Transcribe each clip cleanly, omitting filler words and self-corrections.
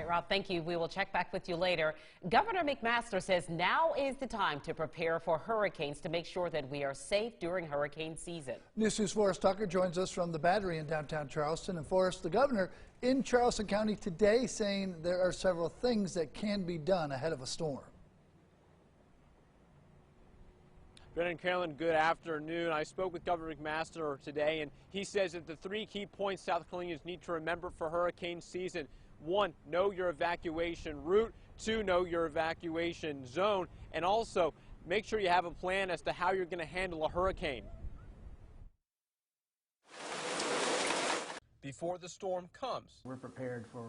Rob, thank you. We will check back with you later. Governor McMaster says now is the time to prepare for hurricanes to make sure that we are safe during hurricane season. News 2's Forrest Tucker joins us from the Battery in downtown Charleston. And Forrest, the governor in Charleston County today saying there are several things that can be done ahead of a storm. Ben and Carolyn, good afternoon. I spoke with Governor McMaster today, and he says that the 3 key points South Carolinians need to remember for hurricane season: 1, know your evacuation route; 2, know your evacuation zone; and also make sure you have a plan as to how you're going to handle a hurricane before the storm comes. We're prepared for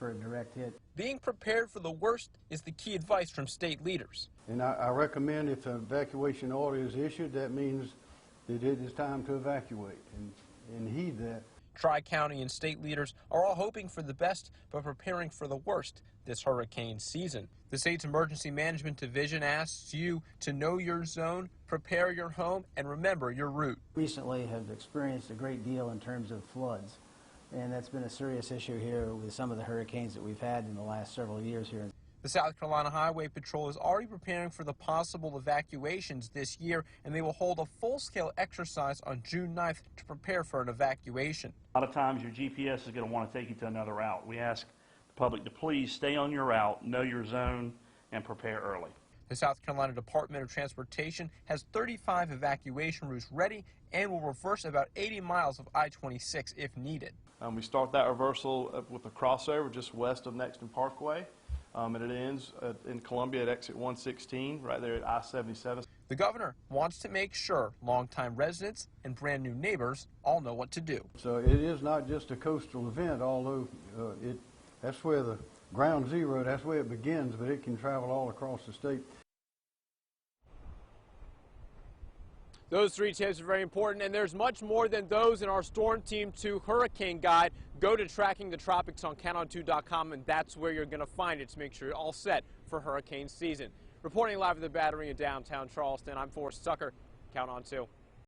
a direct hit. Being prepared for the worst is the key advice from state leaders. And I recommend if an evacuation order is issued, that means that it is time to evacuate and heed that. Tri-county and state leaders are all hoping for the best but preparing for the worst this hurricane season. The state's Emergency Management Division asks you to know your zone, prepare your home, and remember your route. Recently have experienced a great deal in terms of floods, and that's been a serious issue here with some of the hurricanes that we've had in the last several years here. The South Carolina Highway Patrol is already preparing for the possible evacuations this year, and they will hold a full-scale exercise on June 9th to prepare for an evacuation. A lot of times your GPS is going to want to take you to another route. We ask the public to please stay on your route, know your zone, and prepare early. The South Carolina Department of Transportation has 35 evacuation routes ready and will reverse about 80 miles of I-26 if needed. We start that reversal with a crossover just west of Nexton Parkway, and it ends in Columbia at exit 116, right there at I-77. The governor wants to make sure longtime residents and brand new neighbors all know what to do. So it is not just a coastal event, although that's where the ground zero, that's where it begins, but it can travel all across the state. Those 3 tips are very important, and there's much more than those in our Storm Team 2 Hurricane Guide. Go to Tracking the Tropics on CountOn2.com, and that's where you're going to find it to make sure you're all set for hurricane season. Reporting live at the Battery in downtown Charleston, I'm Forrest Tucker. Count on 2.